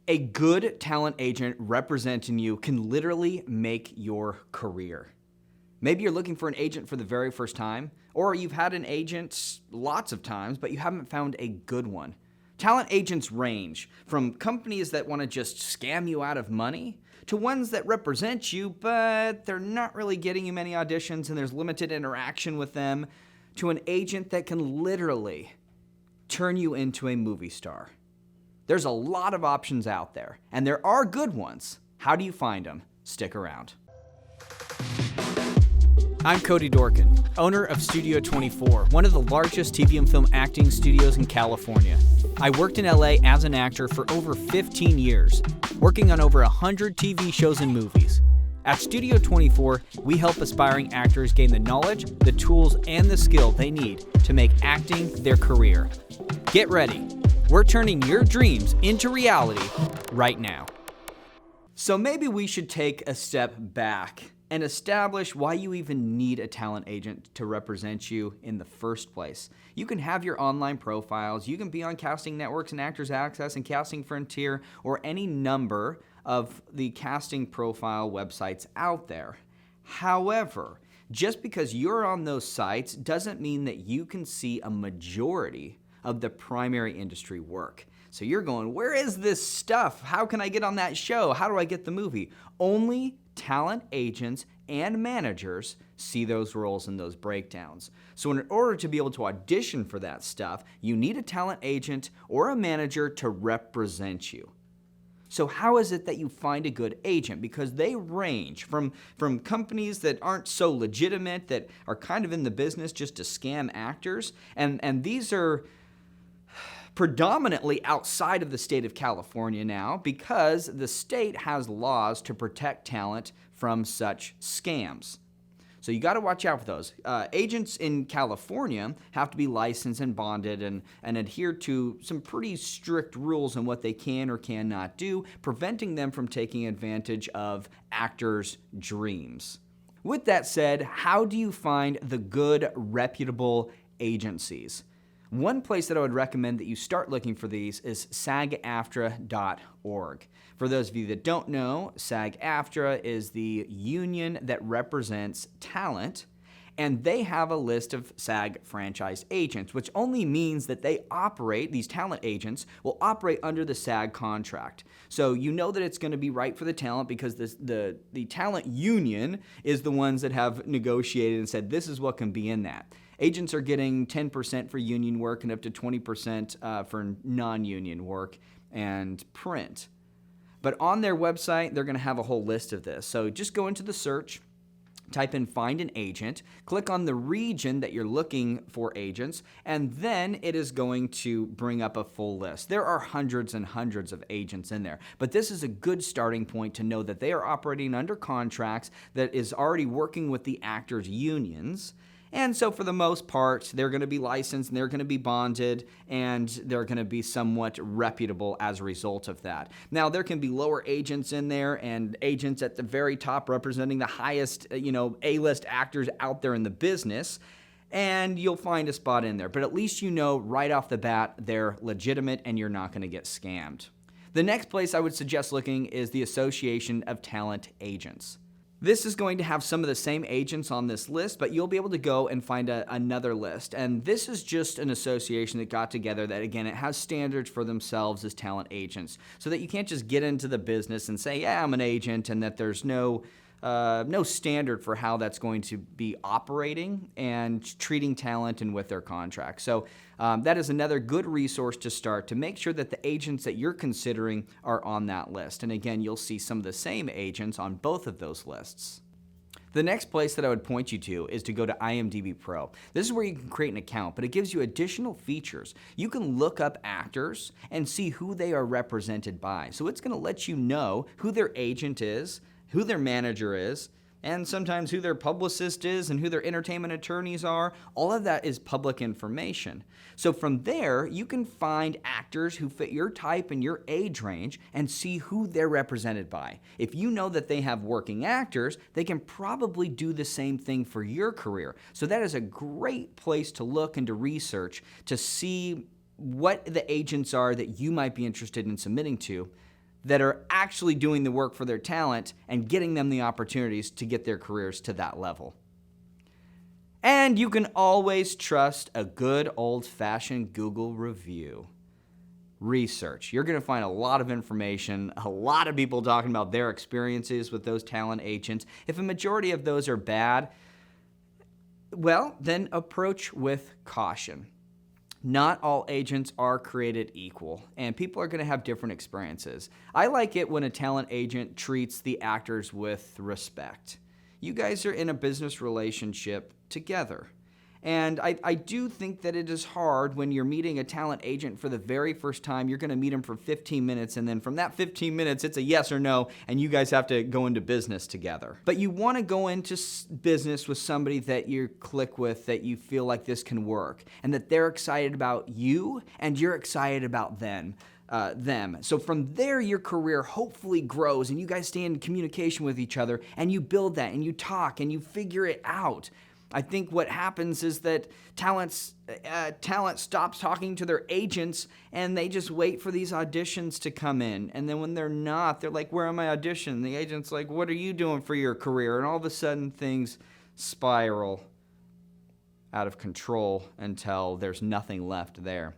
A good talent agent representing you can literally make your career. Maybe you're looking for an agent for the very first time, or you've had an agent lots of times, but you haven't found a good one. Talent agents range from companies that want to just scam you out of money to ones that represent you, but they're not really getting you many auditions and there's limited interaction with them, to an agent that can literally turn you into a movie star. There's a lot of options out there, and there are good ones. How do you find them? Stick around. I'm Cody Dorkin, owner of Studio 24, one of the largest TV and film acting studios in California. I worked in LA as an actor for over 15 years, working on over 100 TV shows and movies. At Studio 24, we help aspiring actors gain the knowledge, the tools, and the skill they need to make acting their career. Get ready. We're turning your dreams into reality right now. So maybe we should take a step back and establish why you even need a talent agent to represent you in the first place. You can have your online profiles, you can be on Casting Networks and Actors Access and Casting Frontier or any number of the casting profile websites out there. However, just because you're on those sites doesn't mean that you can see a majority of the primary industry work. So you're going, where is this stuff? How can I get on that show? How do I get the movie? Only talent agents and managers see those roles and those breakdowns. So in order to be able to audition for that stuff, you need a talent agent or a manager to represent you. So how is it that you find a good agent? Because they range from companies that aren't so legitimate, that are kind of in the business just to scam actors, and these are predominantly outside of the state of California now, because the state has laws to protect talent from such scams. So you got to watch out for those. Agents in California have to be licensed and bonded and adhere to some pretty strict rules on what they can or cannot do, preventing them from taking advantage of actors' dreams. With that said, how do you find the good, reputable agencies? One place that I would recommend that you start looking for these is SAG-AFTRA.org. For those of you that don't know, SAG-AFTRA is the union that represents talent, and they have a list of SAG franchise agents, which only means that these talent agents will operate under the SAG contract. So you know that it's going to be right for the talent because the talent union is the ones that have negotiated and said this is what can be in that. Agents are getting 10% for union work and up to 20% for non-union work and print. But on their website, they're going to have a whole list of this. So just go into the search, type in find an agent, click on the region that you're looking for agents, and then it is going to bring up a full list. There are hundreds and hundreds of agents in there, but this is a good starting point to know that they are operating under contracts that is already working with the actors' unions. And so for the most part, they're going to be licensed and they're going to be bonded and they're going to be somewhat reputable as a result of that. Now, there can be lower agents in there and agents at the very top representing the highest, A-list actors out there in the business, and you'll find a spot in there. But at least you know right off the bat they're legitimate and you're not going to get scammed. The next place I would suggest looking is the Association of Talent Agents. This is going to have some of the same agents on this list, but you'll be able to go and find another list. And this is just an association that got together that, again, it has standards for themselves as talent agents, so that you can't just get into the business and say, yeah, I'm an agent, and that there's no standard for how that's going to be operating and treating talent and with their contracts. So that is another good resource to start to make sure that the agents that you're considering are on that list. And again, you'll see some of the same agents on both of those lists. The next place that I would point you to is to go to IMDb Pro. This is where you can create an account, but it gives you additional features. You can look up actors and see who they are represented by. So it's going to let you know who their agent is, who their manager is, and sometimes who their publicist is and who their entertainment attorneys are. All of that is public information. So from there, you can find actors who fit your type and your age range and see who they're represented by. If you know that they have working actors, they can probably do the same thing for your career. So that is a great place to look and to research to see what the agents are that you might be interested in submitting to. that are actually doing the work for their talent and getting them the opportunities to get their careers to that level. And you can always trust a good old-fashioned Google review. Research. You're going to find a lot of information, a lot of people talking about their experiences with those talent agents. If a majority of those are bad, well, then approach with caution. Not all agents are created equal, and people are going to have different experiences. I like it when a talent agent treats the actors with respect. You guys are in a business relationship together. And I do think that it is hard when you're meeting a talent agent for the very first time. You're going to meet him for 15 minutes, and then from that 15 minutes, it's a yes or no, and you guys have to go into business together. But you want to go into business with somebody that you click with, that you feel like this can work, and that they're excited about you, and you're excited about them. So from there, your career hopefully grows, and you guys stay in communication with each other, and you build that, and you talk, and you figure it out. I think what happens is that talent stops talking to their agents, and they just wait for these auditions to come in. And then when they're not, they're like, where are my auditions? The agent's like, what are you doing for your career? And all of a sudden, things spiral out of control until there's nothing left there.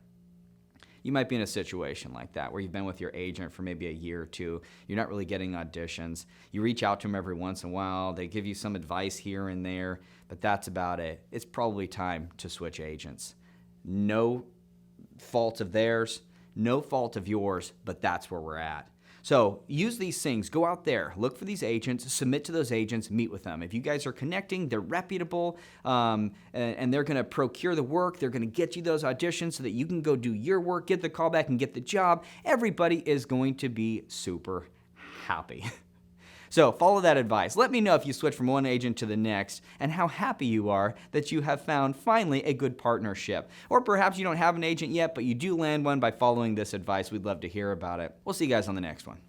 You might be in a situation like that where you've been with your agent for maybe a year or two. You're not really getting auditions. You reach out to them every once in a while. They give you some advice here and there, but that's about it. It's probably time to switch agents. No fault of theirs, no fault of yours, but that's where we're at. So use these things. Go out there, look for these agents, submit to those agents, meet with them. If you guys are connecting, they're reputable, and they're going to procure the work. They're going to get you those auditions so that you can go do your work, get the callback, and get the job. Everybody is going to be super happy. So follow that advice. Let me know if you switch from one agent to the next and how happy you are that you have found finally a good partnership. Or perhaps you don't have an agent yet, but you do land one by following this advice. We'd love to hear about it. We'll see you guys on the next one.